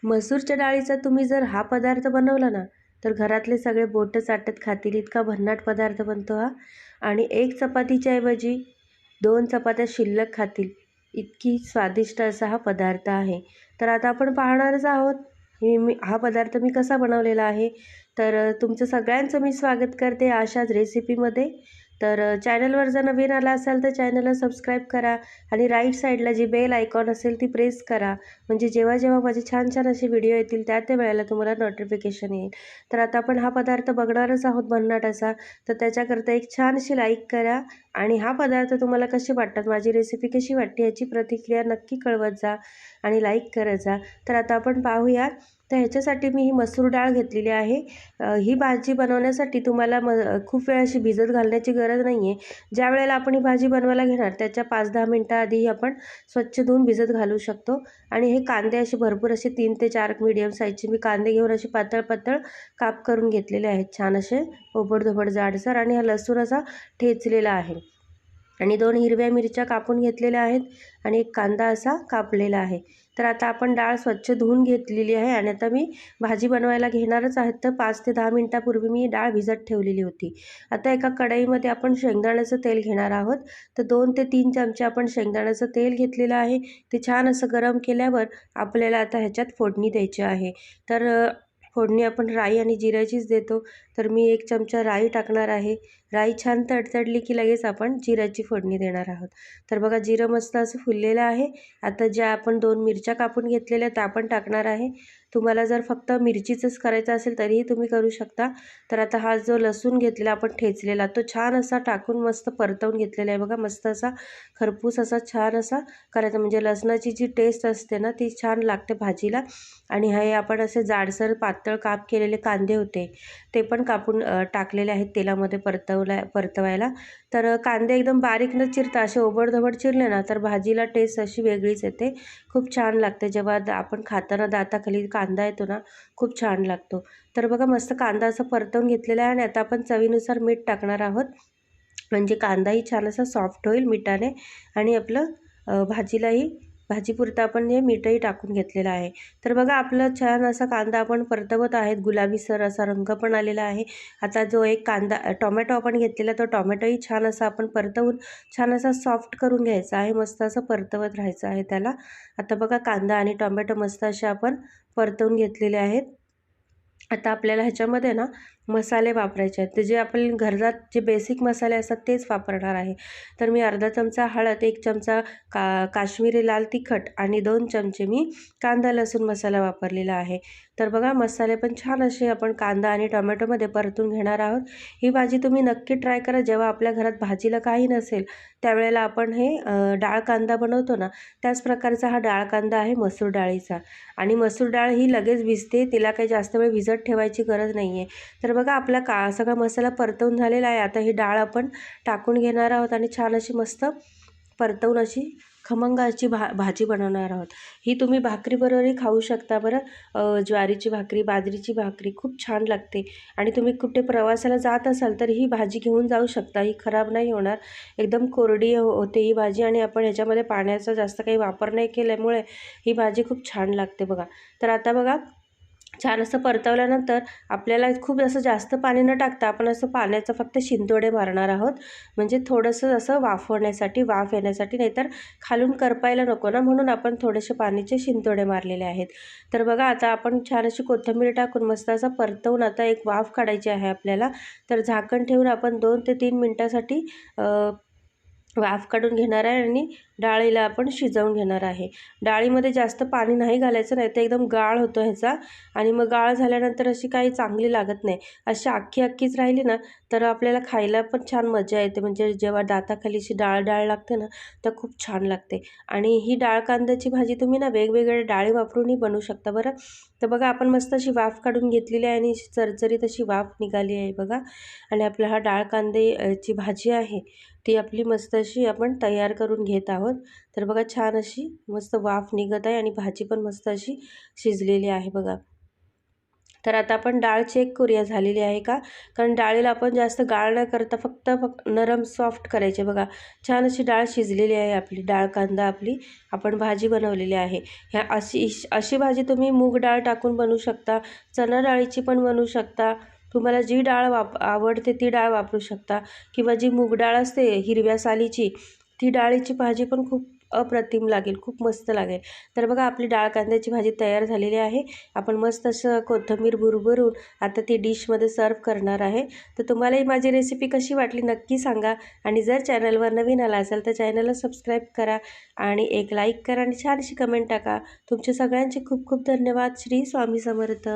मसूरच्या डाळीचा तुम्ही जर हा पदार्थ बनवला ना, तर घरातले सगळे बोटं चाटत खातील इतका भन्नाट पदार्थ बनतो हा. आणि एक चपातीच्या ऐवजी 2 चपात्या शिल्लक खातील इतकी स्वादिष्ट असा हा पदार्थ आहे. तर आता आपण पाहणारच आहोत हा पदार्थ मी कसा बनवलेला आहे. तर तुमचं सगळ्यांचं मी स्वागत करते अशाच रेसिपीमध्ये. तर चॅनलवर जर नवीन आला असाल तर चॅनलला सबस्क्राईब करा आणि राईट साईडला जी बेल आयकॉन असेल ती प्रेस करा. म्हणजे जेव्हा जेव्हा माझे छान छान असे व्हिडिओ येतील त्या वेळेला तुम्हाला नोटिफिकेशन येईल. तर आता आपण हा पदार्थ बघणारच आहोत भन्नाट असा. तर त्याच्याकरता एक छानशी लाईक करा आणि हा पदार्थ तुम्हाला कसे वाटतात, माझी रेसिपी कशी वाटते याची प्रतिक्रिया नक्की कळवत जा आणि लाईक करत जा. तर आता आपण पाहूया. तर ह्याच्यासाठी मी ही मसूर डाळ घेतलेली आहे. ही भाजी बनवण्यासाठी तुम्हाला खूप वेळ अशी भिजत घालण्याची गरज नाही आहे. ज्या वेळेला आपण ही भाजी बनवायला घेणार त्याच्या 5-10 मिनटं आधी आपण स्वच्छ धुवून भिजत घालू शकतो. आणि हे कांदे असे भरपूर असे 3 ते 4 मीडियम साईजचे मी कांदे घेऊन असे पातळ पातळ काप करून घेतलेले आहेत, छान असे ओबडधोबड जाडसर. आणि हा लसूण असा ठेचलेला आहे आणि 2 हिरव्या मिरच्या कापून घेतलेल्या आहेत आणि एक कांदा असा कापलेला आहे. तर आता आपण डाळ स्वच्छ धुवून घेतलेली आहे आणि आता मी भाजी बनवायला घेणारच आहेत. तर 5 ते 10 मिनटापूर्वी मी डाळ भिजत ठेवलेली होती. आता एका कढईमध्ये आपण शेंगदाण्याचं तेल घेणार आहोत. तर 2 ते 3 चमचे आपण शेंगदाण्याचं तेल घेतलेलं आहे. ते छान असं गरम केल्यावर आपल्याला आता ह्याच्यात फोडणी द्यायची आहे. तर फोडणी आपण राई आणि जिऱ्याचीच देतो. तर मी 1 चमचा राई टाकणार आहे. राई छान तडतडली की लगेच आपण जिऱ्याची फोडणी देणार आहोत. तर बघा जिरं मस्त असं फुललेलं आहे. आता ज्या आपण 2 मिरच्या कापून घेतलेल्या त्या आपण टाकणार आहे. तुम्हाला जर फक्त मिरचीचंच करायचं असेल तरीही तुम्ही करू शकता. तर आता हा जो लसूण घेतलेला आपण ठेचलेला तो छान असा टाकून मस्त परतवून घेतलेला आहे. बघा मस्त असा खरपूस असा छान असा करायचा, म्हणजे लसणाची जी टेस्ट असते ना ती छान लागते भाजीला. आणि हे आपण असे जाडसर पातळ काप केलेले कांदे होते ते पण कापून टाकलेले आहेत तेलामध्ये परतवायला. तर कांदे एकदम बारीक न चिरता असे ओबडधोबड चिरले ना तर भाजीला टेस्ट अशी वेगळीच येते, खूप छान लागते. जेव्हा आपण खाताना दाताखाली कांदा येतो ना खूप छान लागतो. तर बघा मस्त कांदा असा परतवून घेतलेला आहे आणि आता आपण चवीनुसार मीठ टाकणार आहोत, म्हणजे कांदाही छान असा सॉफ्ट होईल मिठाने आणि आपलं भाजीलाही भाजीपुरता आपण हे मीठही टाकून घेतलेलं आहे. तर बघा आपला छान असा कांदा आपण परतवत आहेत, गुलाबीसर असा रंग पण आलेला आहे. आता जो एक कांदा टोमॅटो आपण घेतलेला तो टोमॅटोही छान असा आपण परतवून छान असा सॉफ्ट करून घ्यायचा आहे, मस्त असं परतवत राहायचं आहे त्याला. आता बघा कांदा आणि टोमॅटो मस्त असे आपण परतवून घेतलेले आहेत. आता आपल्याला ह्याच्यामध्ये ना मसाले वापरायचे आहेत. ते जे आपण घरात जे बेसिक मसाले असतात तेच वापरणार आहे. तर मी अर्धा चमचा हळद, 1 चमचा काश्मीरी लाल तिखट आणि 2 चमचे मी कांदा लसूण मसाला वापरलेला आहे. तर बघा मसाले पण छान असे आपण कांदा आणि टोमॅटोमध्ये परतून घेणार आहोत. ही भाजी तुम्ही नक्की ट्राय करा. जेव्हा आपल्या घरात भाजीला काही नसेल त्यावेळेला आपण हे डाळ कांदा बनवतो ना त्याच प्रकारचा हा डाळ कांदा आहे मसूर डाळीचा. आणि मसूर डाळ ही लगेच भिजते, तिला काही जास्त वेळ भिजत ठेवायची गरज नाही आहे. तर बघा आपला सगळा मसाला परतवून झालेला आहे. आता ही डाळ आपण टाकून घेणार आहोत आणि छान अशी मस्त परतवून अशी खमंग अशी भाजी बनवणार आहोत. ही तुम्ही भाकरीबरोबरही खाऊ शकता बरं. ज्वारीची भाकरी, बाजरीची भाकरी खूप छान लागते. आणि तुम्ही कुठे प्रवासाला जात असाल तर ही भाजी घेऊन जाऊ शकता, ही खराब नाही होणार. एकदम कोरडी होते ही भाजी आणि आपण ह्याच्यामध्ये पाण्याचा जास्त काही वापर नाही केल्यामुळे ही भाजी खूप छान लागते बघा. तर आता बघा छान असं परतवल्यानंतर आपल्याला खूप असं जास्त पाणी न टाकता आपण असं पाण्याचं फक्त शिंतोडे मारणार आहोत, म्हणजे थोडंसं असं वाफवण्यासाठी, वाफ येण्यासाठी, नाहीतर खालून करपायला नको ना, म्हणून आपण थोडेसे पाण्याचे शिंतोडे मारलेले आहेत. तर बघा आता आपण छान अशी कोथिंबीर टाकून मस्त असं परतवून आता एक वाफ काढायची आहे आपल्याला. तर झाकण ठेवून आपण 2 ते 3 मिनटासाठी वाफ काढून घेणार आहे आणि डाळीला आपण शिजवून घेणार आहे. डाळीमध्ये जास्त पाणी नाही घालायचं, नाही तर एकदम गाळ होतो ह्याचा आणि मग गाळ झाल्यानंतर अशी काही चांगली लागत नाही. अशी अख्खीच राहिली ना तर आपल्याला खायला पण छान मजा येते, म्हणजे जेव्हा दाताखाली अशी डाळ डाळ लागते ना तर खूप छान लागते. आणि ही डाळ कांद्याची भाजी तुम्ही ना वेगवेगळ्या डाळी वापरूनही बनवू शकता बरं. तर बघा आपण मस्त अशी वाफ काढून घेतलेली आहे आणि चरचरीत अशी वाफ निघाली आहे बघा. आणि आपला हा डाळ कांद्याची भाजी आहे ती आपली मस्त अशी आपण तयार करून घेत आहोत. तर बघा छान अशी मस्त वाफ निघत आहे आणि भाजी पण मस्त अशी शिजलेली आहे बघा. तर आता आपण डाळ चेक करूया झालेली आहे का, कारण डाळीला आपण जास्त गाळ न करता फक्त नरम सॉफ्ट करायचे. बघा छान अशी डाळ शिजलेली आहे आपली, डाळ कांदा आपली आपण भाजी बनवलेली आहे. ह्या अशी अशी भाजी तुम्ही मूग डाळ टाकून बनवू शकता, चणा डाळीची पण बनवू शकता. तुम्हाला जी डाळ आवडते ती डाळ वापरू शकता, किंवा जी मूग डाळ असते हिरव्या सालीची, ती डाळीची भाजी पण खूप अप्रतिम लागेल, खूप मस्त लागेल. तर बघा आपली डाळ कांद्याची भाजी तयार झालेली आहे. आपण मस्त असं कोथिंबीर भुरभरून आता ती डिशमध्ये सर्व करणार आहे. तर तुम्हालाही माझी रेसिपी कशी वाटली नक्की सांगा, आणि जर चॅनलवर नवीन आला असेल तर चॅनलला सबस्क्राईब करा आणि एक लाईक करा आणि छानशी कमेंट टाका. तुमच्या सगळ्यांचे खूप खूप धन्यवाद. श्री स्वामी समर्थ.